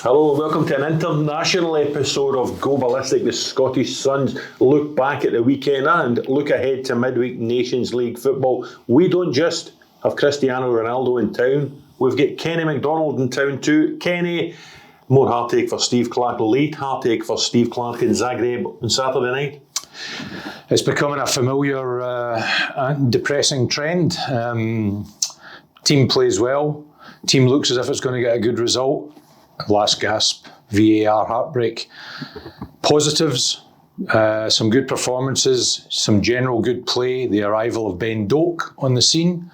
Hello, welcome to an international episode of Go Ballistic. The Scottish Suns look back at the weekend and look ahead to midweek Nations League football. We don't just have Cristiano Ronaldo in town, we've got Kenny MacDonald in town too. Kenny, more heartache for Steve Clarke, late heartache for Steve Clarke in Zagreb on Saturday night. It's becoming a familiar and depressing trend. Team plays well, team looks as if it's going to get a good result. Last gasp, VAR heartbreak. Positives, some good performances, some general good play, the arrival of Ben Doak on the scene,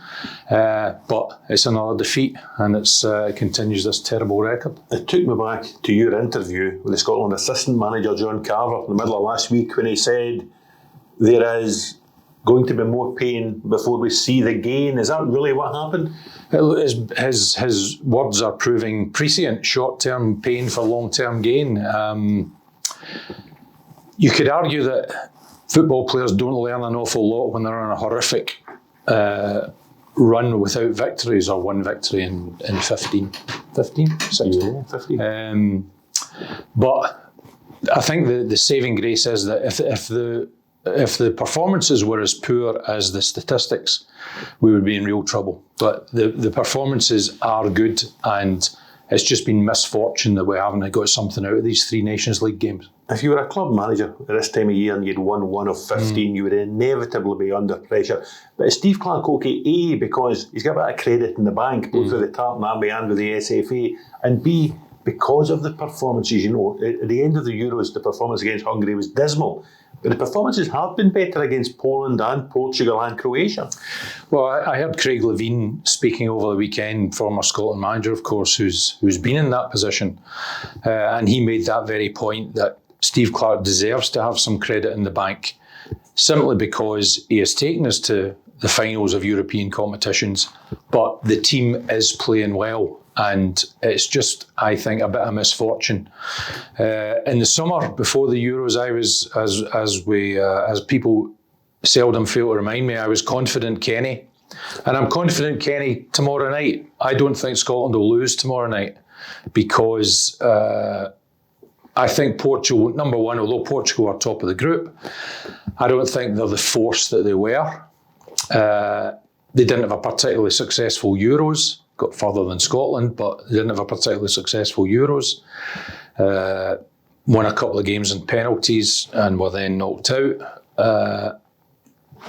but it's another defeat and it continues this terrible record. It took me back to your interview with the Scotland assistant manager John Carver in the middle of last week when he said there is going to be more pain before we see the gain. Is that really what happened? His words are proving prescient. Short-term pain for long-term gain. You could argue that football players don't learn an awful lot when they're on a horrific run without victories, or one victory in 15? 16? Yeah, 15. But I think the saving grace is that if the performances were as poor as the statistics, we would be in real trouble. But the performances are good, and it's just been misfortune that we haven't got something out of these 3 Nations League games. If you were a club manager at this time of year and you'd won 1 of 15, you would inevitably be under pressure. But is Steve Clarke okay? A, because he's got a bit of credit in the bank, both with the Tartan Army and with the SFA, and B, because of the performances. You know, at the end of the Euros, the performance against Hungary was dismal. But the performances have been better against Poland and Portugal and Croatia. Well, I heard Craig Levein speaking over the weekend, former Scotland manager, of course, who's been in that position. And he made that very point that Steve Clarke deserves to have some credit in the bank, simply because he has taken us to the finals of European competitions, but the team is playing well. And it's just, I think, a bit of misfortune. In the summer before the Euros, I was, as people seldom fail to remind me, I was confident Kenny, and I'm confident Kenny tomorrow night. I don't think Scotland will lose tomorrow night because I think Portugal, number one, although Portugal are top of the group, I don't think they're the force that they were. They didn't have a particularly successful Euros. Got further than Scotland, but they didn't have a particularly successful Euros. Won a couple of games in penalties and were then knocked out.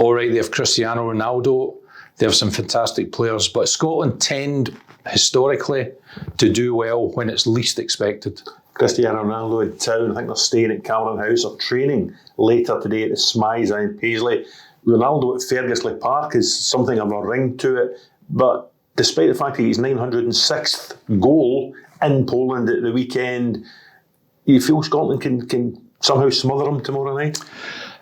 All right, they have Cristiano Ronaldo. They have some fantastic players, but Scotland tend historically to do well when it's least expected. Cristiano Ronaldo in town. I think they're staying at Cameron House or training later today at the Smize in Paisley. Ronaldo at Fergusley Park is something of a ring to it, but despite the fact that he's 906th goal in Poland at the weekend, you feel Scotland can somehow smother him tomorrow night?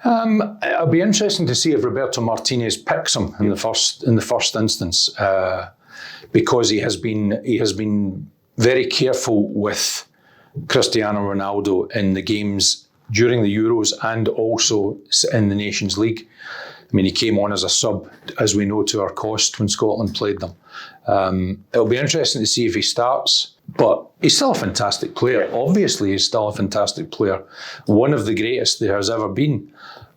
It'll be interesting to see if Roberto Martinez picks him in the first instance, because he has been very careful with Cristiano Ronaldo in the games during the Euros and also in the Nations League. I mean, he came on as a sub, as we know, to our cost when Scotland played them. It'll be interesting to see if he starts, but he's still a fantastic player. Obviously, he's still a fantastic player. One of the greatest there has ever been.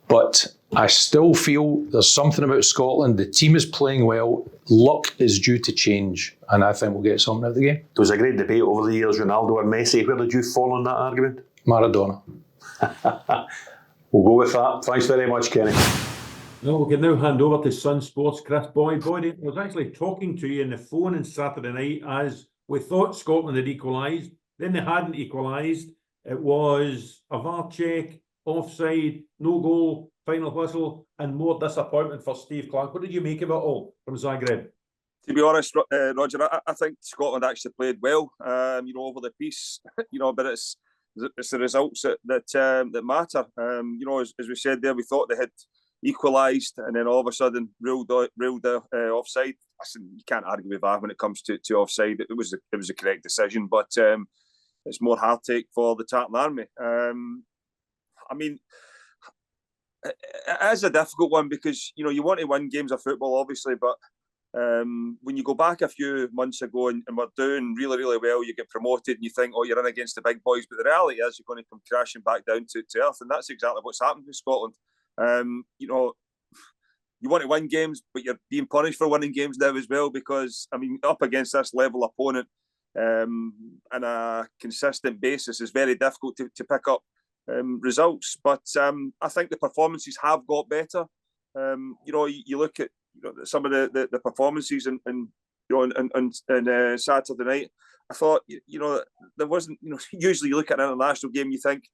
But I still feel there's something about Scotland. The team is playing well. Luck is due to change, and I think we'll get something out of the game. There was a great debate over the years, Ronaldo or Messi. Where did you fall on that argument? Maradona. We'll go with that. Thanks very much, Kenny. Well, we can now hand over to SunSport's Kris Boyd. Boyd, I was actually talking to you on the phone on Saturday night as we thought Scotland had equalised. Then they hadn't equalised. It was a VAR check, offside, no goal, final whistle, and more disappointment for Steve Clarke. What did you make of it all from Zagreb? To be honest, Roger, I think Scotland actually played well, over the piece, but it's the results that matter. As we said there, we thought they had equalised, and then all of a sudden ruled offside. Listen, you can't argue with that when it comes to offside. It was a correct decision, but it's more heartache for the Tartan Army. It is a difficult one because you want to win games of football, obviously, but when you go back a few months ago and we're doing really, really well, you get promoted and you think, oh, you're in against the big boys. But the reality is you're going to come crashing back down to earth. And that's exactly what's happened with Scotland. You know, you want to win games, but you're being punished for winning games now as well because, I mean, up against this level opponent on a consistent basis is very difficult to pick up results. But I think the performances have got better. You know, you look at some of the performances and Saturday night. I thought, you know, there wasn't, you know, usually you look at an international game, you think,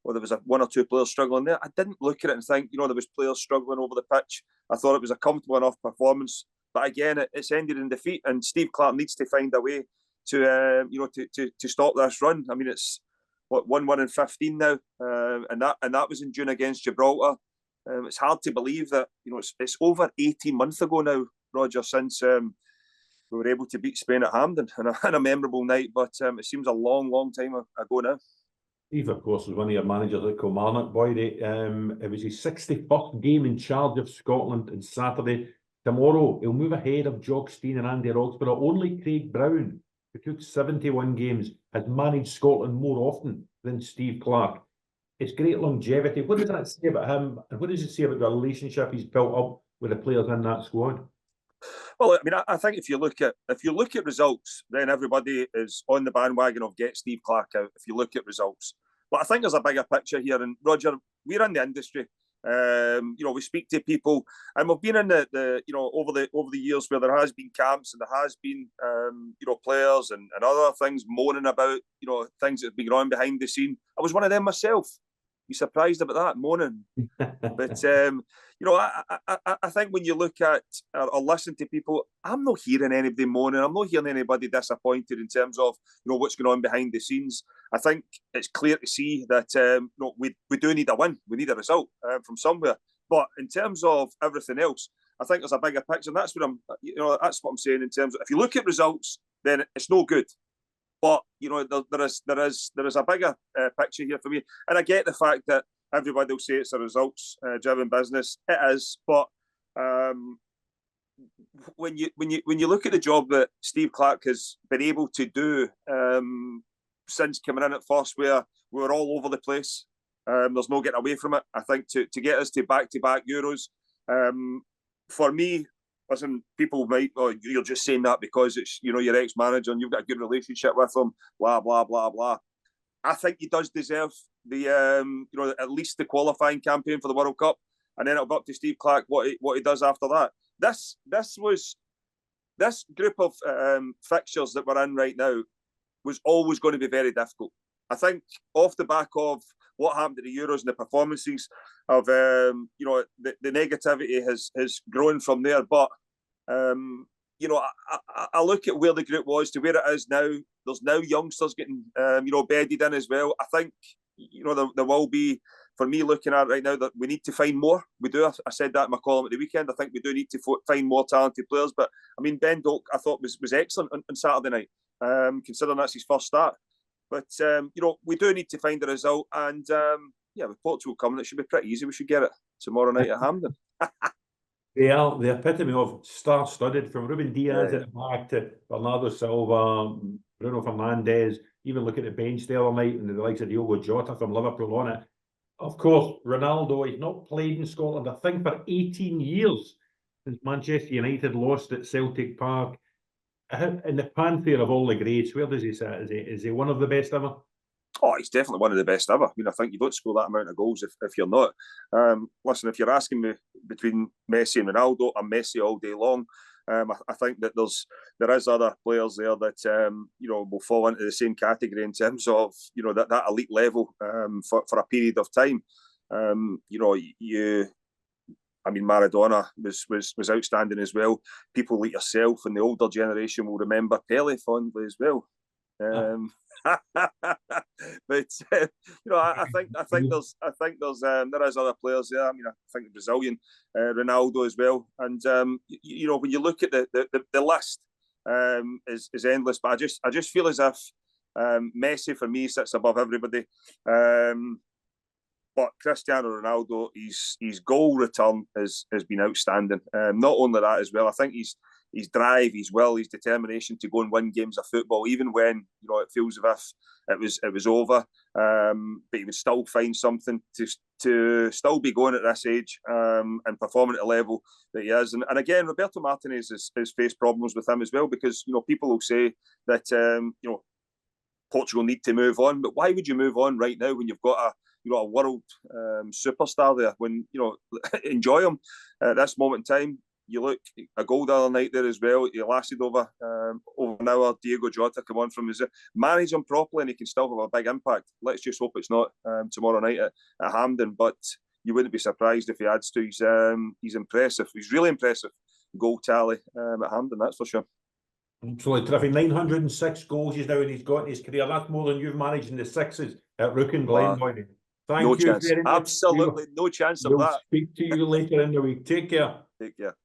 well, there was one or two players struggling there. I didn't look at it and think, you know, there was players struggling over the pitch. I thought it was a comfortable enough performance. But again, it's ended in defeat, and Steve Clarke needs to find a way to, you know, to stop this run. I mean, it's what 1-1 in 15 now, and that was in June against Gibraltar. It's hard to believe that, you know, it's over 18 months ago now, Roger, since we were able to beat Spain at Hampden in a memorable night. But it seems a long, long time ago now. Steve, of course, was one of your managers at Kilmarnock, Boyd. It was his 61st game in charge of Scotland on Saturday. Tomorrow, he'll move ahead of Jock Stein and Andy Roxburgh. Only Craig Brown, who took 71 games, has managed Scotland more often than Steve Clarke. It's great longevity. What does that say about him? And what does it say about the relationship he's built up with the players in that squad? Well, I mean, I think if you look at results, then everybody is on the bandwagon of get Steve Clarke out. If you look at results, but I think there's a bigger picture here. And Roger, we're in the industry. You know, we speak to people, and we've been in the you know, over the years where there has been camps and there has been you know, players and other things moaning about, you know, things that have been going on behind the scene. I was one of them myself. Be surprised about that, moaning. But you know, I think when you look at or listen to people, I'm not hearing anybody moaning. I'm not hearing anybody disappointed in terms of, you know, what's going on behind the scenes. I think it's clear to see that you know, we do need a win. We need a result from somewhere. But in terms of everything else, I think there's a bigger picture, and that's what that's what I'm saying. In terms of, if you look at results, then it's no good. But you know, there is a bigger picture here for me, and I get the fact that everybody will say it's a results-driven business. It is, but when you look at the job that Steve Clarke has been able to do since coming in at first, where we were all over the place, there's no getting away from it. I think to get us to back-to-back Euros, for me. Listen, people might, oh, you're just saying that because it's, you know, your ex-manager and you've got a good relationship with him, blah, blah, blah, blah. I think he does deserve the, you know, at least the qualifying campaign for the World Cup. And then it'll be up to Steve Clarke what he does after that. This group of fixtures that we're in right now was always going to be very difficult. I think off the back of what happened at the Euros and the performances of, you know, the negativity has grown from there. But, you know, I look at where the group was to where it is now. There's now youngsters getting, you know, bedded in as well. I think, you know, there will be, for me looking at it right now, that we need to find more. We do. I said that in my column at the weekend. I think we do need to find more talented players. But, I mean, Ben Doak, I thought was excellent on Saturday night, considering that's his first start. But, you know, we do need to find a result. And, yeah, with Portugal coming, it should be pretty easy. We should get it tomorrow night at Hampden. They are the epitome of star-studded, from Ruben Diaz at the back to Bernardo Silva, Bruno Fernandes. Even look at the bench the other night and the likes of Diogo Jota from Liverpool on it. Of course, Ronaldo, he's not played in Scotland, I think, for 18 years since Manchester United lost at Celtic Park. In the pantheon of all the greats, where does he sit? Is he one of the best ever? Oh, he's definitely one of the best ever. I mean, I think you don't score that amount of goals if you're not. Listen, if you're asking me between Messi and Ronaldo, I'm Messi all day long. I think that there is other players there that you know, will fall into the same category in terms of, you know, that elite level for a period of time. You know, I mean, Maradona was outstanding as well. People like yourself and the older generation will remember Pele fondly as well. But you know, I think there is other players there. I mean, I think the Brazilian Ronaldo as well. And you know, when you look at the list, is endless. But I just feel as if Messi for me sits above everybody. But Cristiano Ronaldo, his goal return has been outstanding. Not only that as well, I think his drive, his will, his determination to go and win games of football, even when it feels as if it was over. But he would still find something to still be going at this age and performing at a level that he is. And again, Roberto Martinez has faced problems with him as well, because people will say that Portugal need to move on, but why would you move on right now when you've got a world superstar there? When enjoy him at this moment in time. You look a goal the other night there as well. He lasted over an hour. Diego Jota come on from his manage him properly, and he can still have a big impact. Let's just hope it's not tomorrow night at Hampden. But you wouldn't be surprised if he adds to his impressive. He's really impressive goal tally at Hampden. That's for sure. Absolutely terrific. 906 goals he's got in his career. That's more than you've managed in the sixes at Rook and Glen, Boyd. Thank you chance. very much. Absolutely no chance of that. We'll speak to you later in the week. Take care. Take care.